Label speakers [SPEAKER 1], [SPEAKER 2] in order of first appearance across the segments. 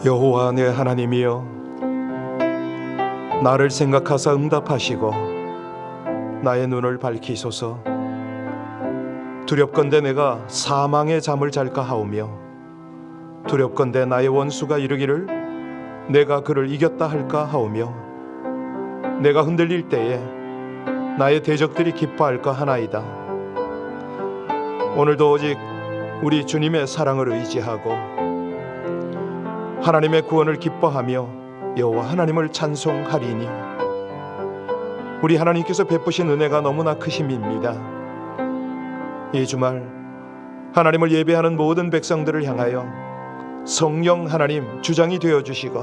[SPEAKER 1] 여호와 내 하나님이여, 나를 생각하사 응답하시고 나의 눈을 밝히소서. 두렵건대 내가 사망의 잠을 잘까 하오며, 두렵건대 나의 원수가 이르기를 내가 그를 이겼다 할까 하오며, 내가 흔들릴 때에 나의 대적들이 기뻐할까 하나이다. 오늘도 오직 우리 주님의 사랑을 의지하고 하나님의 구원을 기뻐하며 여호와 하나님을 찬송하리니, 우리 하나님께서 베푸신 은혜가 너무나 크심입니다. 이 주말 하나님을 예배하는 모든 백성들을 향하여 성령 하나님 주장이 되어주시고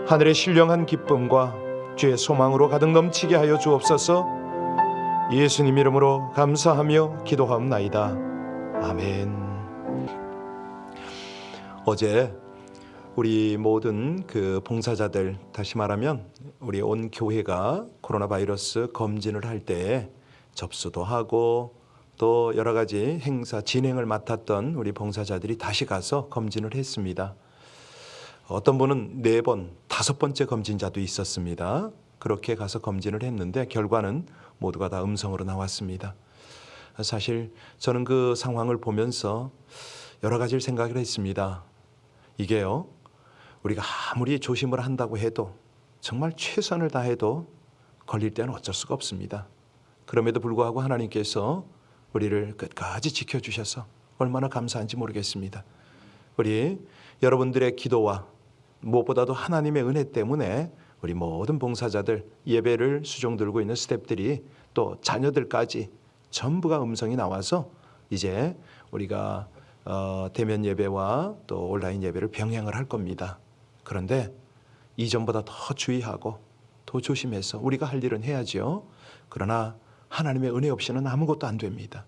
[SPEAKER 1] 하늘의 신령한 기쁨과 주의 소망으로 가득 넘치게 하여 주옵소서. 예수님 이름으로 감사하며 기도하옵나이다. 아멘. 어제 우리 모든 봉사자들, 다시 말하면 우리 온 교회가 코로나 바이러스 검진을 할 때 접수도 하고 또 여러 가지 행사 진행을 맡았던 우리 봉사자들이 다시 가서 검진을 했습니다. 어떤 분은 4번, 5번째 검진자도 있었습니다. 그렇게 가서 검진을 했는데 결과는 모두가 다 음성으로 나왔습니다. 사실 저는 그 상황을 보면서 여러 가지를 생각을 했습니다. 이게요, 우리가 아무리 조심을 한다고 해도, 정말 최선을 다해도 걸릴 때는 어쩔 수가 없습니다. 그럼에도 불구하고 하나님께서 우리를 끝까지 지켜주셔서 얼마나 감사한지 모르겠습니다. 우리 여러분들의 기도와 무엇보다도 하나님의 은혜 때문에 우리 모든 봉사자들, 예배를 수종 들고 있는 스태프들이 또 자녀들까지 전부가 음성이 나와서 이제 우리가 대면 예배와 또 온라인 예배를 병행을 할 겁니다. 그런데 이전보다 더 주의하고 더 조심해서 우리가 할 일은 해야죠. 그러나 하나님의 은혜 없이는 아무것도 안 됩니다.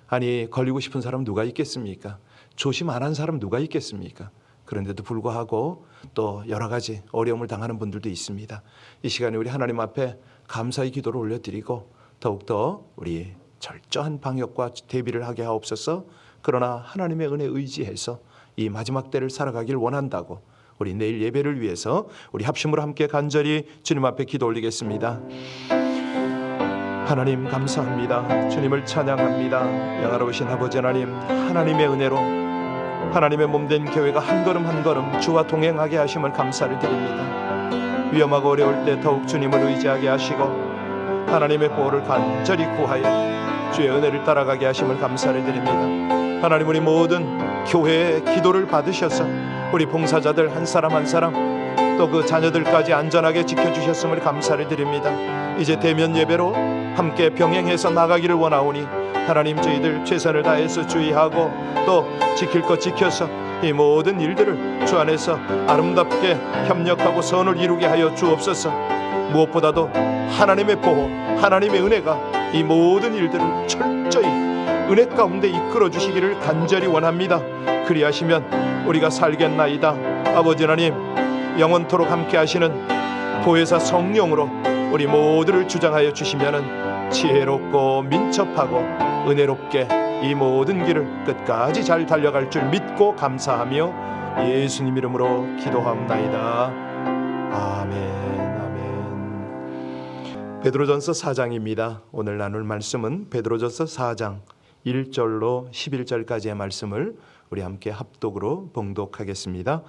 [SPEAKER 1] 아니, 걸리고 싶은 사람 누가 있겠습니까? 조심 안 한 사람 누가 있겠습니까? 그런데도 불구하고 또 여러 가지 어려움을 당하는 분들도 있습니다. 이 시간에 우리 하나님 앞에 감사의 기도를 올려드리고 더욱더 우리 철저한 방역과 대비를 하게 하옵소서. 그러나 하나님의 은혜 의지해서 이 마지막 때를 살아가길 원한다고 우리 내일 예배를 위해서 우리 합심으로 함께 간절히 주님 앞에 기도 올리겠습니다. 하나님 감사합니다. 주님을 찬양합니다. 영화로우신 아버지 하나님, 하나님의 은혜로 하나님의 몸된 교회가 한 걸음 한 걸음 주와 동행하게 하심을 감사를 드립니다. 위험하고 어려울 때 더욱 주님을 의지하게 하시고 하나님의 보호를 간절히 구하여 주의 은혜를 따라가게 하심을 감사를 드립니다. 하나님, 우리 모든 교회의 기도를 받으셔서 우리 봉사자들 한 사람 한 사람 또 그 자녀들까지 안전하게 지켜주셨음을 감사를 드립니다. 이제 대면 예배로 함께 병행해서 나가기를 원하오니 하나님, 저희들 최선을 다해서 주의하고 또 지킬 것 지켜서 이 모든 일들을 주 안에서 아름답게 협력하고 선을 이루게 하여 주옵소서. 무엇보다도 하나님의 보호, 하나님의 은혜가 이 모든 일들을 철저히 은혜 가운데 이끌어 주시기를 간절히 원합니다. 그리하시면 우리가 살겠나이다. 아버지 하나님, 영원토록 함께 하시는 보혜사 성령으로 우리 모두를 주장하여 주시면 지혜롭고 민첩하고 은혜롭게 이 모든 길을 끝까지 잘 달려갈 줄 믿고 감사하며 예수님 이름으로 기도합나이다. 아멘. 아멘. 베드로전서 4장입니다. 오늘 나눌 말씀은 베드로전서 4장 1절로 11절까지의 말씀을 우리 함께 합독으로 봉독하겠습니다.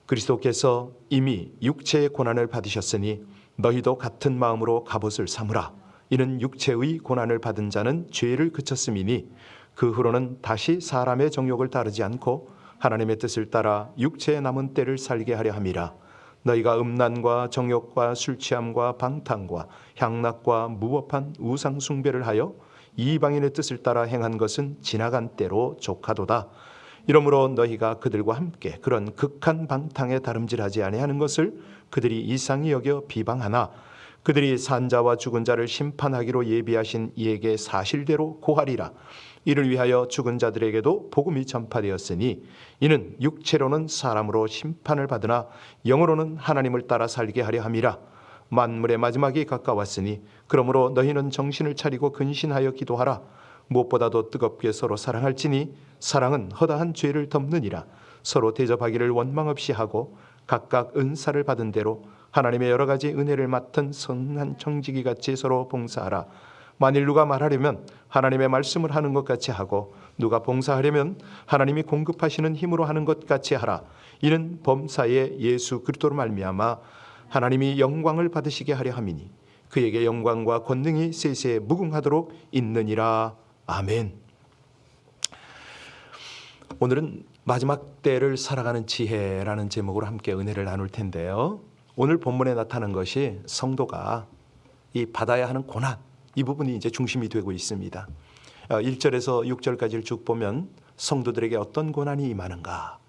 [SPEAKER 1] 그리스도께서 이미 육체의 고난을 받으셨으니 너희도 같은 마음으로 갑옷을 삼으라. 이는 육체의 고난을 받은 자는 죄를 그쳤음이니 그 후로는 다시 사람의 정욕을 따르지 않고 하나님의 뜻을 따라 육체에 남은 때를 살게 하려 함이라. 너희가 음란과 정욕과 술취함과 방탕과 향락과 무법한 우상 숭배를 하여 이방인의 뜻을 따라 행한 것은 지나간 때로 족하도다. 이러므로 너희가 그들과 함께 그런 극한 방탕에 다름질하지 아니하는 것을 그들이 이상히 여겨 비방하나 그들이 산자와 죽은 자를 심판하기로 예비하신 이에게 사실대로 고하리라. 이를 위하여 죽은 자들에게도 복음이 전파되었으니 이는 육체로는 사람으로 심판을 받으나 영으로는 하나님을 따라 살게 하려 함이라. 만물의 마지막이 가까웠으니 그러므로 너희는 정신을 차리고 근신하여 기도하라. 무엇보다도 뜨겁게 서로 사랑할지니 사랑은 허다한 죄를 덮느니라. 서로 대접하기를 원망 없이 하고 각각 은사를 받은 대로 하나님의 여러 가지 은혜를 맡은 선한 청지기 같이 서로 봉사하라. 만일 누가 말하려면 하나님의 말씀을 하는 것 같이 하고 누가 봉사하려면 하나님이 공급하시는 힘으로 하는 것 같이 하라. 이는 범사에 예수 그리스도로 말미암아 하나님이 영광을 받으시게 하려 함이니 그에게 영광과 권능이 세세에 무궁하도록 있느니라. 아멘. 오늘은 마지막 때를 살아가는 지혜라는 제목으로 함께 은혜를 나눌 텐데요. 오늘 본문에 나타난 것이 성도가 이 받아야 하는 고난, 이 부분이 이제 중심이 되고 있습니다. 1절에서 6절까지를 쭉 보면 성도들에게 어떤 고난이 임하는가.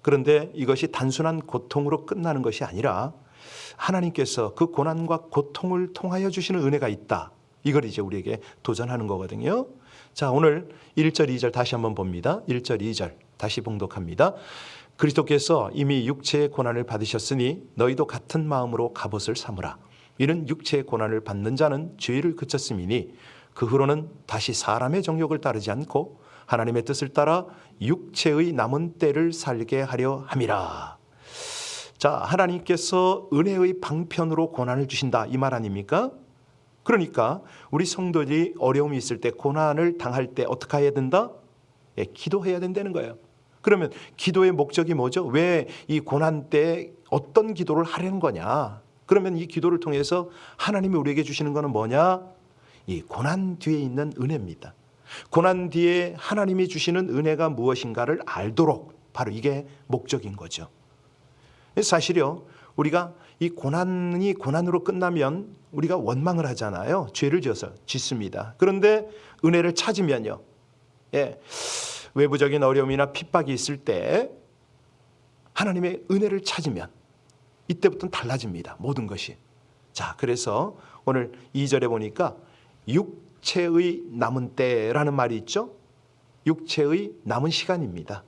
[SPEAKER 1] 그런데 이것이 단순한 고통으로 끝나는 것이 아니라 하나님께서 그 고난과 고통을 통하여 주시는 은혜가 있다. 이걸 이제 우리에게 도전하는 거거든요. 자, 오늘 1절, 2절 다시 한번 봅니다. 1절, 2절 다시 봉독합니다. 그리스도께서 이미 육체의 고난을 받으셨으니 너희도 같은 마음으로 갑옷을 삼으라. 이는 육체의 고난을 받는 자는 죄를 그쳤음이니 그 후로는 다시 사람의 정욕을 따르지 않고 하나님의 뜻을 따라 육체의 남은 때를 살게 하려 함이라. 자, 하나님께서 은혜의 방편으로 고난을 주신다, 이 말 아닙니까? 그러니까 우리 성도들이 어려움이 있을 때, 고난을 당할 때 어떻게 해야 된다? 기도해야 된다는 거예요. 그러면 기도의 목적이 뭐죠? 왜 이 고난 때 어떤 기도를 하려는 거냐? 그러면 이 기도를 통해서 하나님이 우리에게 주시는 것은 뭐냐? 이 고난 뒤에 있는 은혜입니다. 고난 뒤에 하나님이 주시는 은혜가 무엇인가를 알도록, 바로 이게 목적인 거죠. 사실요, 우리가 이 고난이 고난으로 끝나면 우리가 원망을 하잖아요. 죄를 지어서 짓습니다. 그런데 은혜를 찾으면요, 외부적인 어려움이나 핍박이 있을 때 하나님의 은혜를 찾으면 이때부터는 달라집니다. 모든 것이. 자, 그래서 오늘 2절에 보니까 육체의 남은 때라는 말이 있죠. 육체의 남은 시간입니다.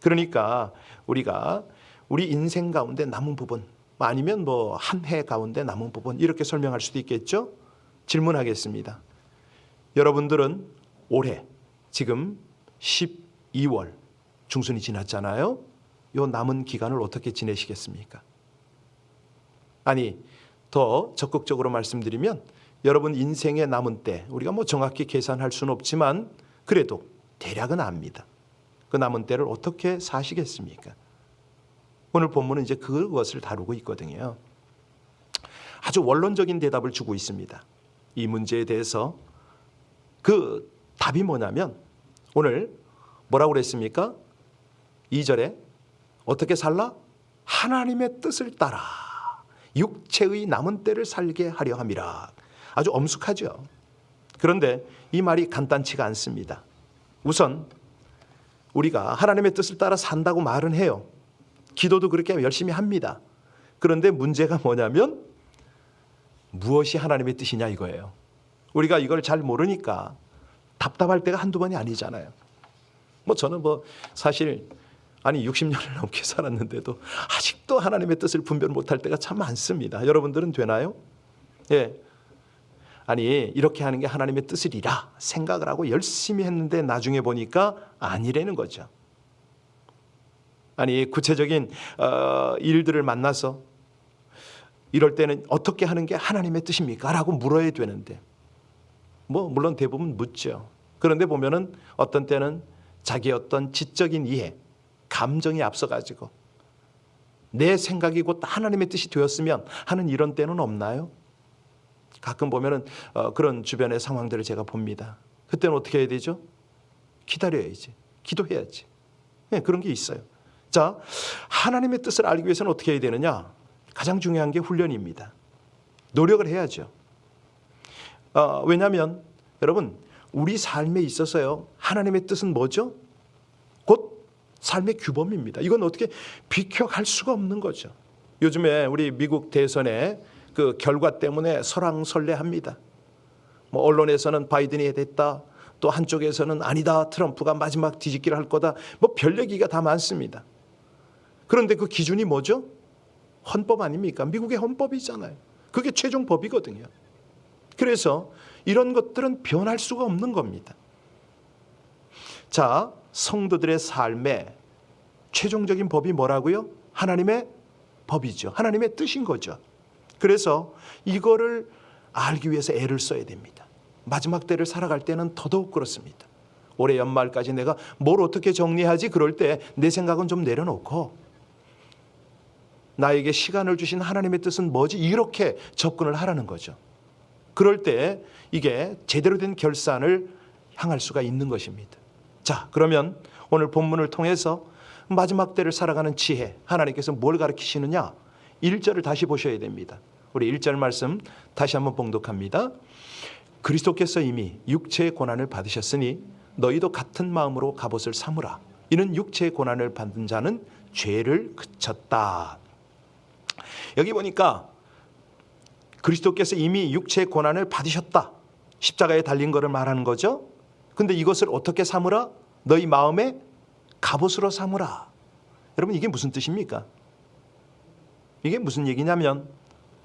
[SPEAKER 1] 그러니까 우리가 우리 인생 가운데 남은 부분, 아니면 뭐 한 해 가운데 남은 부분, 이렇게 설명할 수도 있겠죠. 질문하겠습니다. 여러분들은 올해 지금 12월 중순이 지났잖아요. 요 남은 기간을 어떻게 지내시겠습니까? 아니, 더 적극적으로 말씀드리면 여러분 인생의 남은 때, 우리가 뭐 정확히 계산할 수는 없지만 그래도 대략은 압니다. 그 남은 때를 어떻게 사시겠습니까? 오늘 본문은 이제 그것을 다루고 있거든요. 아주 원론적인 대답을 주고 있습니다. 이 문제에 대해서 그 답이 뭐냐면, 오늘 뭐라고 그랬습니까? 2절에 어떻게 살라? 하나님의 뜻을 따라 육체의 남은 때를 살게 하려 함이라. 아주 엄숙하죠. 그런데 이 말이 간단치가 않습니다. 우선 우리가 하나님의 뜻을 따라 산다고 말은 해요. 기도도 그렇게 열심히 합니다. 그런데 문제가 뭐냐면 무엇이 하나님의 뜻이냐, 이거예요. 우리가 이걸 잘 모르니까 답답할 때가 한두 번이 아니잖아요. 뭐 저는 사실 60년을 넘게 살았는데도 아직도 하나님의 뜻을 분별 못할 때가 참 많습니다. 여러분들은 되나요? 예. 이렇게 하는 게 하나님의 뜻이리라 생각을 하고 열심히 했는데 나중에 보니까 아니라는 거죠. 구체적인 일들을 만나서 이럴 때는 어떻게 하는 게 하나님의 뜻입니까? 라고 물어야 되는데, 물론 대부분 묻죠. 그런데 보면은 어떤 때는 자기의 어떤 지적인 이해, 감정이 앞서가지고 내 생각이 곧 하나님의 뜻이 되었으면 하는 이런 때는 없나요? 가끔 보면은 그런 주변의 상황들을 제가 봅니다. 그때는 어떻게 해야 되죠? 기다려야지. 기도해야지. 네, 그런 게 있어요. 자, 하나님의 뜻을 알기 위해서는 어떻게 해야 되느냐? 가장 중요한 게 훈련입니다. 노력을 해야죠. 왜냐하면 여러분, 우리 삶에 있어서요, 하나님의 뜻은 뭐죠? 곧 삶의 규범입니다. 이건 어떻게 비켜갈 수가 없는 거죠. 요즘에 우리 미국 대선의 그 결과 때문에 설왕설래합니다. 언론에서는 바이든이 됐다, 또 한쪽에서는 아니다, 트럼프가 마지막 뒤집기를 할 거다, 별 얘기가 다 많습니다. 그런데 그 기준이 뭐죠? 헌법 아닙니까? 미국의 헌법이잖아요. 그게 최종 법이거든요. 그래서 이런 것들은 변할 수가 없는 겁니다. 자, 성도들의 삶에 최종적인 법이 뭐라고요? 하나님의 법이죠. 하나님의 뜻인 거죠. 그래서 이거를 알기 위해서 애를 써야 됩니다. 마지막 때를 살아갈 때는 더더욱 그렇습니다. 올해 연말까지 내가 뭘 어떻게 정리하지? 그럴 때 내 생각은 좀 내려놓고 나에게 시간을 주신 하나님의 뜻은 뭐지? 이렇게 접근을 하라는 거죠. 그럴 때 이게 제대로 된 결산을 향할 수가 있는 것입니다. 자, 그러면 오늘 본문을 통해서 마지막 때를 살아가는 지혜, 하나님께서 뭘 가르치시느냐? 1절을 다시 보셔야 됩니다. 우리 1절 말씀 다시 한번 봉독합니다. 그리스도께서 이미 육체의 고난을 받으셨으니 너희도 같은 마음으로 갑옷을 삼으라. 이는 육체의 고난을 받은 자는 죄를 그쳤다. 여기 보니까 그리스도께서 이미 육체의 고난을 받으셨다. 십자가에 달린 것을 말하는 거죠. 근데 이것을 어떻게 삼으라? 너희 마음에 갑옷으로 삼으라. 여러분, 이게 무슨 뜻입니까? 이게 무슨 얘기냐면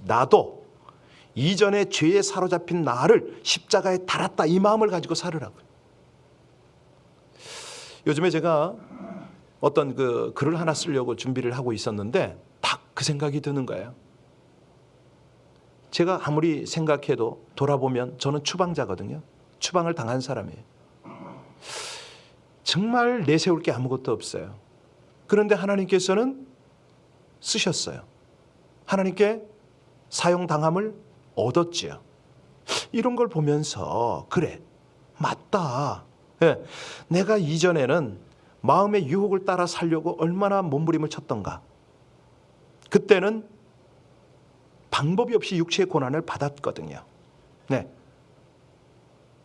[SPEAKER 1] 나도 이전에 죄에 사로잡힌 나를 십자가에 달았다, 이 마음을 가지고 살으라고요. 요즘에 제가 어떤 그 글을 하나 쓰려고 준비를 하고 있었는데 딱 그 생각이 드는 거예요. 제가 아무리 생각해도 돌아보면 저는 추방자거든요. 추방을 당한 사람이에요. 정말 내세울 게 아무것도 없어요. 그런데 하나님께서는 쓰셨어요. 하나님께 사용당함을 얻었지요. 이런 걸 보면서 그래, 맞다. 예, 내가 이전에는 마음의 유혹을 따라 살려고 얼마나 몸부림을 쳤던가. 그때는 방법이 없이 육체의 고난을 받았거든요. 네.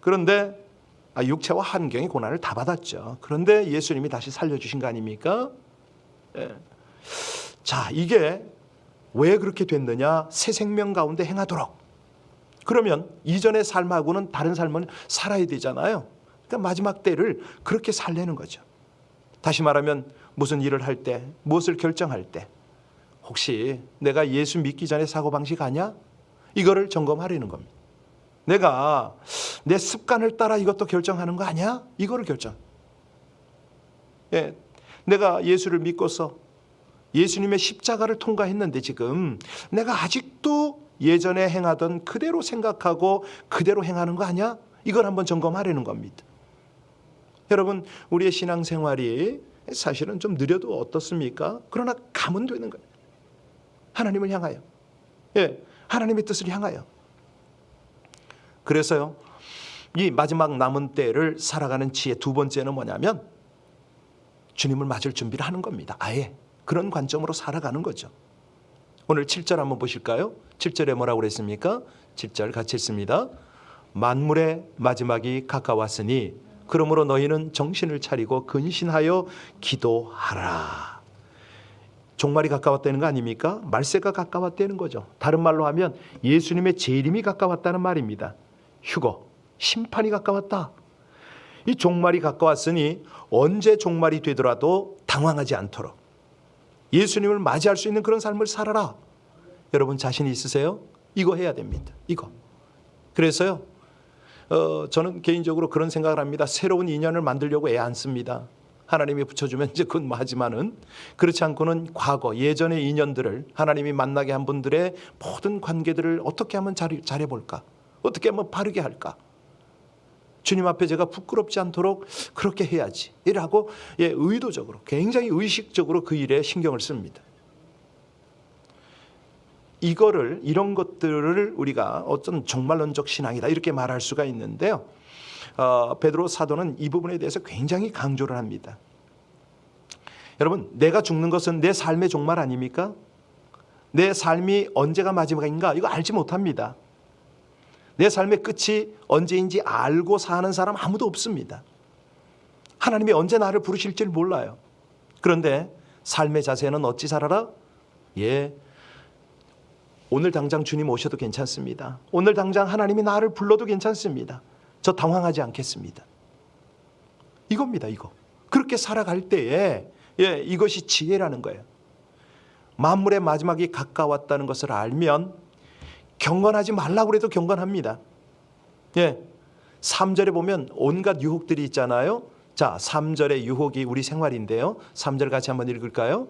[SPEAKER 1] 그런데 육체와 환경의 고난을 다 받았죠. 그런데 예수님이 다시 살려주신 거 아닙니까? 예. 자, 이게 왜 그렇게 됐느냐? 새 생명 가운데 행하도록. 그러면 이전의 삶하고는 다른 삶을 살아야 되잖아요. 그러니까 마지막 때를 그렇게 살려는 거죠. 다시 말하면 무슨 일을 할 때, 무엇을 결정할 때 혹시 내가 예수 믿기 전에 사고방식 아니야? 이거를 점검하려는 겁니다. 내가 내 습관을 따라 이것도 결정하는 거 아니야? 이거를 결정. 예, 내가 예수를 믿고서 예수님의 십자가를 통과했는데 지금 내가 아직도 예전에 행하던 그대로 생각하고 그대로 행하는 거 아니야? 이걸 한번 점검하려는 겁니다. 여러분, 우리의 신앙생활이 사실은 좀 느려도 어떻습니까? 그러나 가면 되는 거예요. 하나님을 향하여. 예, 하나님의 뜻을 향하여. 그래서요, 이 마지막 남은 때를 살아가는 지혜 두 번째는 뭐냐면 주님을 맞을 준비를 하는 겁니다. 아예 그런 관점으로 살아가는 거죠. 오늘 7절 한번 보실까요? 7절에 뭐라고 그랬습니까? 7절 같이 읽습니다. 만물의 마지막이 가까웠으니 그러므로 너희는 정신을 차리고 근신하여 기도하라. 종말이 가까웠다는 거 아닙니까? 말세가 가까웠다는 거죠. 다른 말로 하면 예수님의 재림이 가까웠다는 말입니다. 휴거, 심판이 가까웠다. 이 종말이 가까웠으니 언제 종말이 되더라도 당황하지 않도록 예수님을 맞이할 수 있는 그런 삶을 살아라. 여러분 자신 있으세요? 이거 해야 됩니다. 이거. 그래서요, 저는 개인적으로 그런 생각을 합니다. 새로운 인연을 만들려고 애 안 씁니다. 하나님이 붙여주면 이제 그건 하지만은 그렇지 않고는 과거 예전의 인연들을 하나님이 만나게 한 분들의 모든 관계들을 어떻게 하면 잘해볼까? 어떻게 하면 바르게 할까? 주님 앞에 제가 부끄럽지 않도록 그렇게 해야지. 이라고 의도적으로 굉장히 의식적으로 그 일에 신경을 씁니다. 이런 것들을 우리가 어떤 종말론적 신앙이다 이렇게 말할 수가 있는데요. 베드로 사도는 이 부분에 대해서 굉장히 강조를 합니다. 여러분, 내가 죽는 것은 내 삶의 종말 아닙니까? 내 삶이 언제가 마지막인가 이거 알지 못합니다. 내 삶의 끝이 언제인지 알고 사는 사람 아무도 없습니다. 하나님이 언제 나를 부르실지 몰라요. 그런데 삶의 자세는 어찌 살아라? 예, 오늘 당장 주님 오셔도 괜찮습니다. 오늘 당장 하나님이 나를 불러도 괜찮습니다. 저 당황하지 않겠습니다. 이겁니다, 이거. 그렇게 살아갈 때에 이것이 지혜라는 거예요. 만물의 마지막이 가까웠다는 것을 알면 경건하지 말라고 해도 경건합니다. 예. 3절에 보면 온갖 유혹들이 있잖아요. 자, 3절의 유혹이 우리 생활인데요. 3절 같이 한번 읽을까요?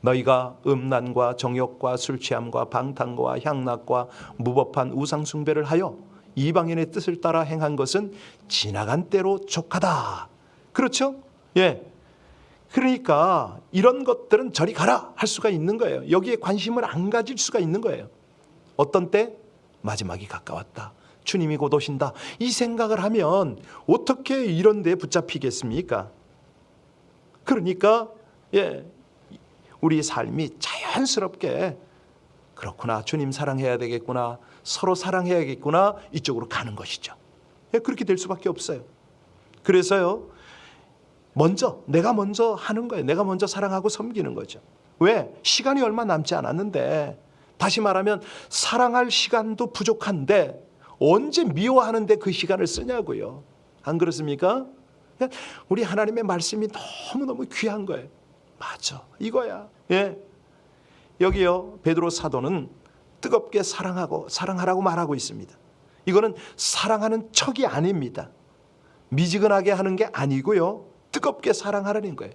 [SPEAKER 1] 너희가 음란과 정욕과 술 취함과 방탕과 향락과 무법한 우상 숭배를 하여 이방인의 뜻을 따라 행한 것은 지나간 때로 족하다. 그렇죠? 예. 그러니까 이런 것들은 저리 가라 할 수가 있는 거예요. 여기에 관심을 안 가질 수가 있는 거예요. 어떤 때? 마지막이 가까웠다. 주님이 곧 오신다. 이 생각을 하면 어떻게 이런 데 붙잡히겠습니까? 그러니까 우리 삶이 자연스럽게 그렇구나, 주님 사랑해야 되겠구나, 서로 사랑해야겠구나, 이쪽으로 가는 것이죠. 그렇게 될 수밖에 없어요. 그래서요, 내가 먼저 하는 거예요. 내가 먼저 사랑하고 섬기는 거죠. 왜? 시간이 얼마 남지 않았는데, 다시 말하면 사랑할 시간도 부족한데 언제 미워하는데 그 시간을 쓰냐고요. 안 그렇습니까? 우리 하나님의 말씀이 너무너무 귀한 거예요. 맞아, 이거야. 여기요, 베드로 사도는 뜨겁게 사랑하라고 말하고 있습니다. 이거는 사랑하는 척이 아닙니다. 미지근하게 하는 게 아니고요, 뜨겁게 사랑하라는 거예요.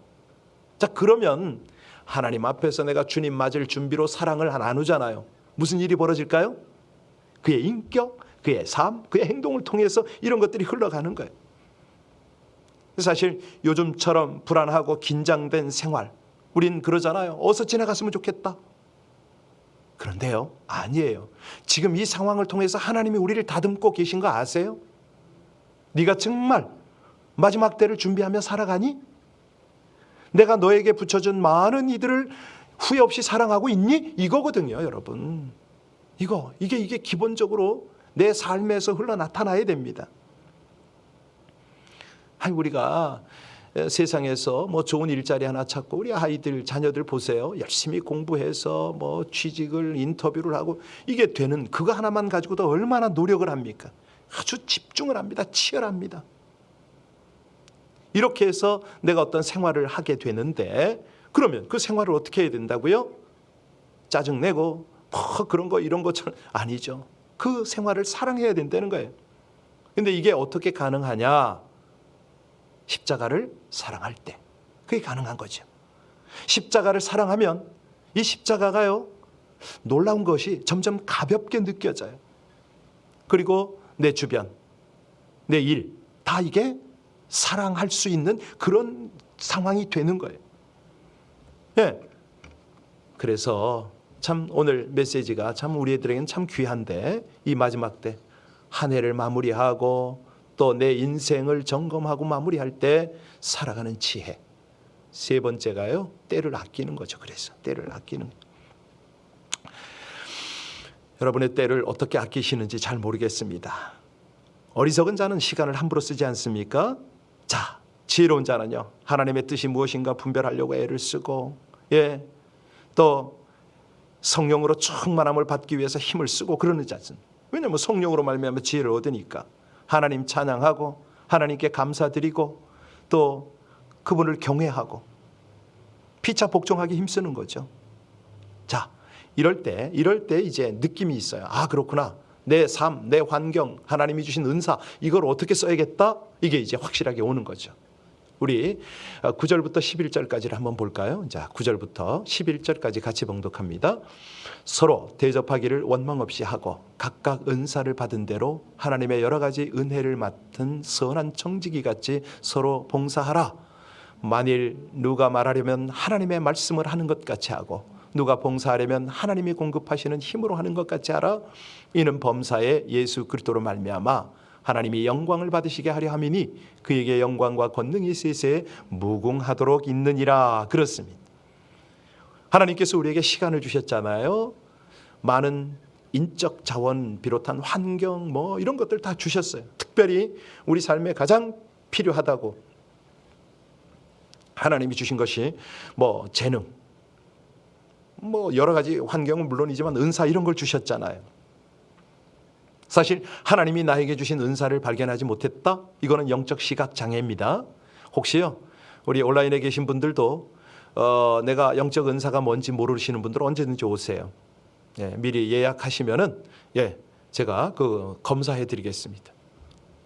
[SPEAKER 1] 자, 그러면 하나님 앞에서 내가 주님 맞을 준비로 사랑을 나누잖아요. 무슨 일이 벌어질까요? 그의 인격, 그의 삶, 그의 행동을 통해서 이런 것들이 흘러가는 거예요. 사실 요즘처럼 불안하고 긴장된 생활, 우린 그러잖아요. 어서 지나갔으면 좋겠다. 그런데요, 아니에요. 지금 이 상황을 통해서 하나님이 우리를 다듬고 계신 거 아세요? 네가 정말 마지막 때를 준비하며 살아가니? 내가 너에게 붙여준 많은 이들을 후회 없이 사랑하고 있니? 이거거든요, 여러분. 이게 기본적으로 내 삶에서 흘러 나타나야 됩니다. 우리가 세상에서 좋은 일자리 하나 찾고, 우리 아이들, 자녀들 보세요. 열심히 공부해서 취직을, 인터뷰를 하고 이게 되는 그거 하나만 가지고도 얼마나 노력을 합니까? 아주 집중을 합니다. 치열합니다. 이렇게 해서 내가 어떤 생활을 하게 되는데, 그러면 그 생활을 어떻게 해야 된다고요? 짜증내고 그런 거 이런 것처럼 아니죠. 그 생활을 사랑해야 된다는 거예요. 근데 이게 어떻게 가능하냐? 십자가를 사랑할 때 그게 가능한 거죠. 십자가를 사랑하면 이 십자가가요, 놀라운 것이 점점 가볍게 느껴져요. 그리고 내 주변, 내 일, 다 이게 사랑할 수 있는 그런 상황이 되는 거예요. 그래서 참 오늘 메시지가 참 우리들에게는 참 귀한데, 이 마지막 때 한 해를 마무리하고 또 내 인생을 점검하고 마무리할 때 살아가는 지혜. 세 번째가요, 때를 아끼는 거죠. 그래서 때를 아끼는 거. 여러분의 때를 어떻게 아끼시는지 잘 모르겠습니다. 어리석은 자는 시간을 함부로 쓰지 않습니까? 자, 지혜로운 자는요, 하나님의 뜻이 무엇인가 분별하려고 애를 쓰고, 또 성령으로 충만함을 받기 위해서 힘을 쓰고 그러는 자는, 왜냐하면 성령으로 말미암아 지혜를 얻으니까 하나님 찬양하고 하나님께 감사드리고 또 그분을 경외하고 피차 복종하기 힘쓰는 거죠. 자, 이럴 때 이제 느낌이 있어요. 아, 그렇구나. 내 삶, 내 환경, 하나님이 주신 은사, 이걸 어떻게 써야겠다? 이게 이제 확실하게 오는 거죠. 우리 9절부터 11절까지를 한번 볼까요? 자, 9절부터 11절까지 같이 봉독합니다. 서로 대접하기를 원망 없이 하고 각각 은사를 받은 대로 하나님의 여러 가지 은혜를 맡은 선한 청지기 같이 서로 봉사하라. 만일 누가 말하려면 하나님의 말씀을 하는 것 같이 하고 누가 봉사하려면 하나님이 공급하시는 힘으로 하는 것 같이 하라. 이는 범사에 예수 그리스도로 말미암아 하나님이 영광을 받으시게 하려 함이니 그에게 영광과 권능이 세세에 무궁하도록 있느니라. 그렇습니다. 하나님께서 우리에게 시간을 주셨잖아요. 많은 인적 자원 비롯한 환경 이런 것들 다 주셨어요. 특별히 우리 삶에 가장 필요하다고 하나님이 주신 것이 재능, 여러 가지 환경은 물론이지만 은사, 이런 걸 주셨잖아요. 사실 하나님이 나에게 주신 은사를 발견하지 못했다? 이거는 영적 시각 장애입니다. 혹시요, 우리 온라인에 계신 분들도 내가 영적 은사가 뭔지 모르시는 분들 언제든지 오세요. 미리 예약하시면은 제가 검사해 드리겠습니다.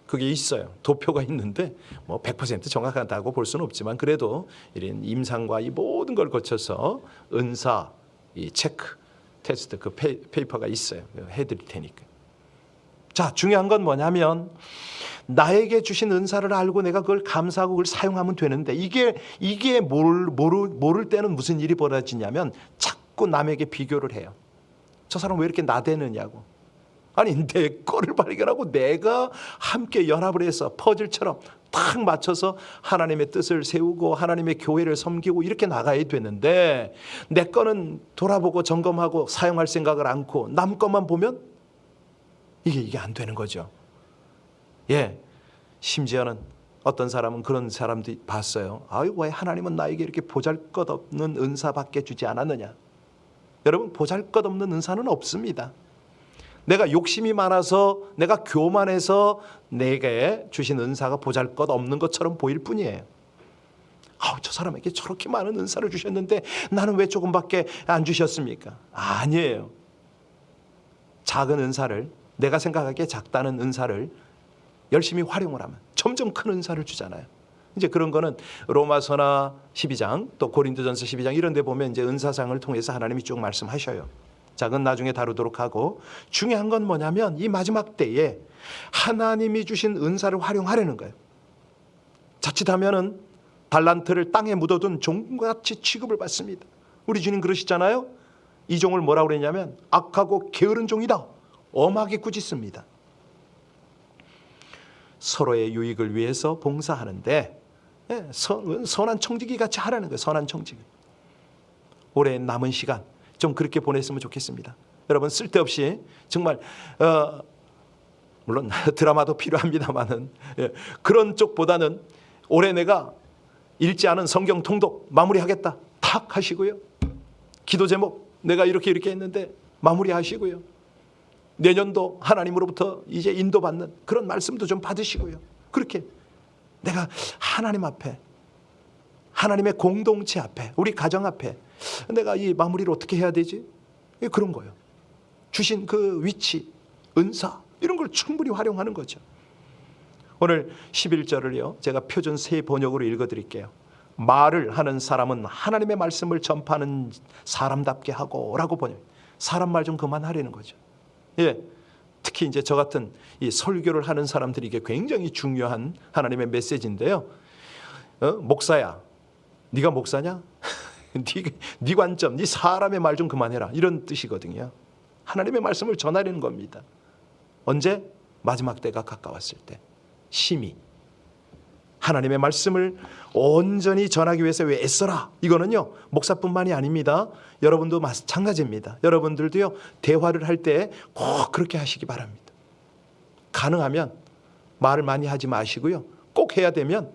[SPEAKER 1] 그게 있어요. 도표가 있는데 뭐 100% 정확하다고 볼 수는 없지만 그래도 이런 임상과 이 모든 걸 거쳐서 은사 이 체크 테스트 그 페이퍼가 있어요. 해드릴 테니까. 자, 중요한 건 뭐냐면 나에게 주신 은사를 알고 내가 그걸 감사하고 그걸 사용하면 되는데 이게 모를 때는 무슨 일이 벌어지냐면 자꾸 남에게 비교를 해요. 저 사람 왜 이렇게 나대느냐고. 아니 내 거를 발견하고 내가 함께 연합을 해서 퍼즐처럼 탁 맞춰서 하나님의 뜻을 세우고 하나님의 교회를 섬기고 이렇게 나가야 되는데 내 거는 돌아보고 점검하고 사용할 생각을 않고 남 것만 보면 이게 안 되는 거죠. 예, 심지어는 어떤 사람은 그런 사람도 봤어요. 아유, 왜 하나님은 나에게 이렇게 보잘것없는 은사밖에 주지 않았느냐. 여러분, 보잘것없는 은사는 없습니다. 내가 욕심이 많아서 내가 교만해서 내게 주신 은사가 보잘것없는 것처럼 보일 뿐이에요. 저 사람에게 저렇게 많은 은사를 주셨는데 나는 왜 조금밖에 안 주셨습니까? 아니에요. 작은 은사를, 내가 생각하기에 작다는 은사를 열심히 활용을 하면 점점 큰 은사를 주잖아요. 이제 그런 거는 로마서나 12장 또 고린도전서 12장 이런 데 보면 이제 은사상을 통해서 하나님이 쭉 말씀하셔요. 자, 그건 나중에 다루도록 하고 중요한 건 뭐냐면 이 마지막 때에 하나님이 주신 은사를 활용하려는 거예요. 자칫하면은 달란트를 땅에 묻어둔 종같이 취급을 받습니다. 우리 주님 그러시잖아요. 이 종을 뭐라고 그랬냐면 악하고 게으른 종이다. 엄하게 꾸짖습니다. 서로의 유익을 위해서 봉사하는데 선한 청지기 같이 하라는 거예요. 선한 청지기. 올해 남은 시간 좀 그렇게 보냈으면 좋겠습니다. 여러분 쓸데없이 정말 물론 드라마도 필요합니다만은 그런 쪽보다는 올해 내가 읽지 않은 성경 통독 마무리하겠다. 탁 하시고요. 기도 제목 내가 이렇게 했는데 마무리하시고요. 내년도 하나님으로부터 이제 인도받는 그런 말씀도 좀 받으시고요. 그렇게 내가 하나님 앞에 하나님의 공동체 앞에 우리 가정 앞에 내가 이 마무리를 어떻게 해야 되지? 그런 거예요. 주신 그 위치, 은사 이런 걸 충분히 활용하는 거죠. 오늘 11절을요. 제가 표준 새 번역으로 읽어드릴게요. 말을 하는 사람은 하나님의 말씀을 전파하는 사람답게 하고 라고 번역. 사람 말 좀 그만하려는 거죠. 예, 특히 이제 저 같은 이 설교를 하는 사람들이 이게 굉장히 중요한 하나님의 메시지인데요. 목사야, 네가 목사냐? 네 관점, 네 사람의 말 좀 그만해라 이런 뜻이거든요. 하나님의 말씀을 전하려는 겁니다. 언제? 마지막 때가 가까웠을 때 심히 하나님의 말씀을 온전히 전하기 위해서 왜 애써라. 이거는요 목사뿐만이 아닙니다. 여러분도 마찬가지입니다. 여러분들도요 대화를 할 때 꼭 그렇게 하시기 바랍니다. 가능하면 말을 많이 하지 마시고요. 꼭 해야 되면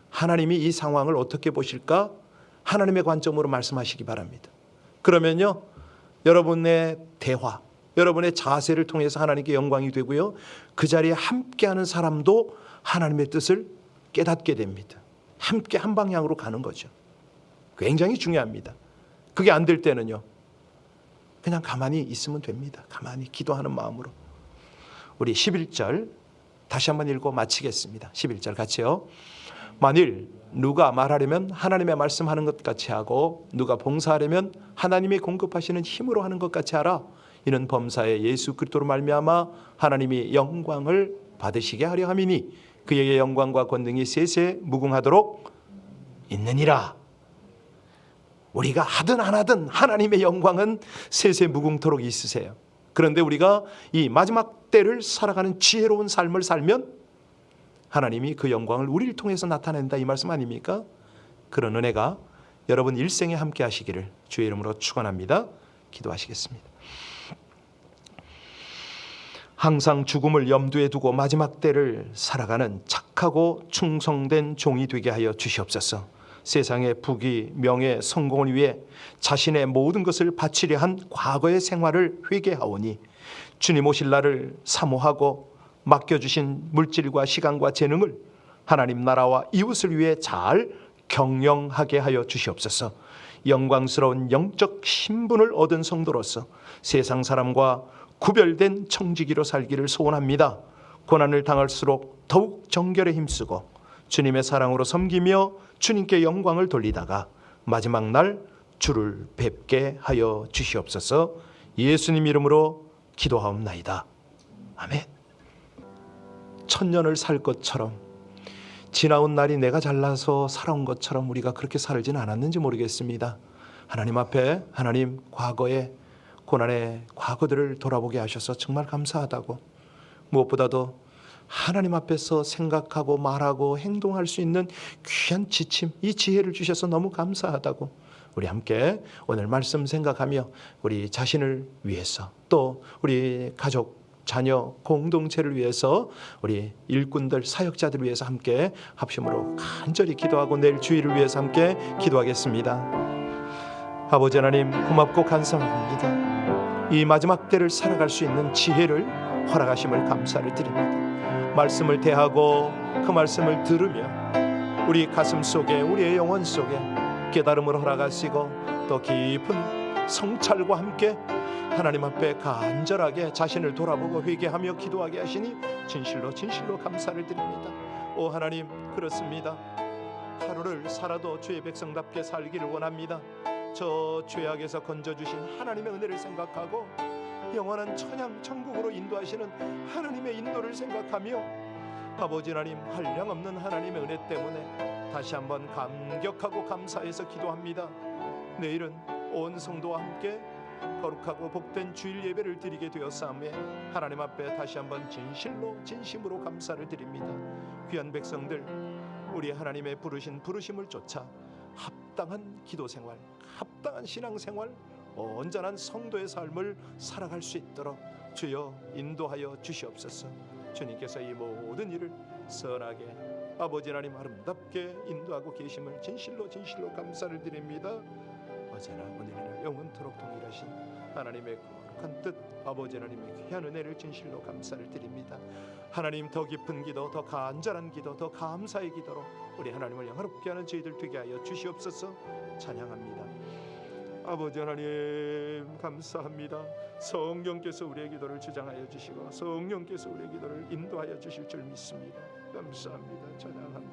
[SPEAKER 1] 하나님이 이 상황을 어떻게 보실까 하나님의 관점으로 말씀하시기 바랍니다. 그러면요 여러분의 대화, 여러분의 자세를 통해서 하나님께 영광이 되고요. 그 자리에 함께하는 사람도 하나님의 뜻을 깨닫게 됩니다. 함께 한 방향으로 가는 거죠. 굉장히 중요합니다. 그게 안 될 때는요. 그냥 가만히 있으면 됩니다. 가만히 기도하는 마음으로. 우리 11절 다시 한번 읽고 마치겠습니다. 11절 같이요. 만일 누가 말하려면 하나님의 말씀하는 것 같이 하고 누가 봉사하려면 하나님이 공급하시는 힘으로 하는 것 같이 하라. 이는 범사에 예수 그리스도로 말미암아 하나님이 영광을 받으시게 하려 함이니 그에게 영광과 권능이 세세 무궁하도록 있느니라. 우리가 하든 안 하든 하나님의 영광은 세세 무궁토록 있으세요. 그런데 우리가 이 마지막 때를 살아가는 지혜로운 삶을 살면 하나님이 그 영광을 우리를 통해서 나타낸다 이 말씀 아닙니까? 그런 은혜가 여러분 일생에 함께 하시기를 주의 이름으로 축원합니다. 기도하시겠습니다. 항상 죽음을 염두에 두고 마지막 때를 살아가는 착하고 충성된 종이 되게 하여 주시옵소서. 세상의 부귀, 명예, 성공을 위해 자신의 모든 것을 바치려 한 과거의 생활을 회개하오니 주님 오실 날을 사모하고 맡겨주신 물질과 시간과 재능을 하나님 나라와 이웃을 위해 잘 경영하게 하여 주시옵소서. 영광스러운 영적 신분을 얻은 성도로서 세상 사람과 구별된 청지기로 살기를 소원합니다. 고난을 당할수록 더욱 정결에 힘쓰고 주님의 사랑으로 섬기며 주님께 영광을 돌리다가 마지막 날 주를 뵙게 하여 주시옵소서. 예수님 이름으로 기도하옵나이다. 아멘. 천년을 살 것처럼, 지나온 날이 내가 잘나서 살아온 것처럼 우리가 그렇게 살지는 않았는지 모르겠습니다. 하나님 앞에, 하나님 과거의 고난의 과거들을 돌아보게 하셔서 정말 감사하다고, 무엇보다도 하나님 앞에서 생각하고 말하고 행동할 수 있는 귀한 지침, 이 지혜를 주셔서 너무 감사하다고, 우리 함께 오늘 말씀 생각하며 우리 자신을 위해서, 또 우리 가족, 자녀, 공동체를 위해서, 우리 일꾼들, 사역자들을 위해서 함께 합심으로 간절히 기도하고 내일 주일을 위해서 함께 기도하겠습니다. 아버지 하나님, 고맙고 감사합니다. 이 마지막 때를 살아갈 수 있는 지혜를 허락하심을 감사를 드립니다. 말씀을 대하고 그 말씀을 들으며 우리 가슴 속에, 우리의 영혼 속에 깨달음을 허락하시고 또 깊은 성찰과 함께 하나님 앞에 간절하게 자신을 돌아보고 회개하며 기도하게 하시니 진실로 진실로 감사를 드립니다. 오 하나님, 그렇습니다. 하루를 살아도 주의 백성답게 살기를 원합니다. 저 죄악에서 건져주신 하나님의 은혜를 생각하고 영원한 천양 천국으로 인도하시는 하나님의 인도를 생각하며 아버지 하나님, 한량없는 하나님의 은혜 때문에 다시 한번 감격하고 감사해서 기도합니다. 내일은 온 성도와 함께 거룩하고 복된 주일 예배를 드리게 되었사오매 하나님 앞에 다시 한번 진실로 진심으로 감사를 드립니다. 귀한 백성들, 우리 하나님의 부르신 부르심을 쫓아 합당한 기도생활, 합당한 신앙생활, 온전한 성도의 삶을 살아갈 수 있도록 주여 인도하여 주시옵소서. 주님께서 이 모든 일을 선하게 아버지 하나님 아름답게 인도하고 계심을 진실로 진실로 감사를 드립니다. 어제나 오늘이나 영원토록 동일하신 하나님의 거룩한 뜻, 아버지 하나님의 귀한 은혜를 진실로 감사를 드립니다. 하나님, 더 깊은 기도, 더 간절한 기도, 더 감사의 기도로 우리 하나님을 영화롭게 하는 저희들 되게 하여 주시옵소서. 찬양합니다. 아버지 하나님 감사합니다. 성령께서 우리의 기도를 주장하여 주시고 성령께서 우리의 기도를 인도하여 주실 줄 믿습니다. 감사합니다. 찬양합니다.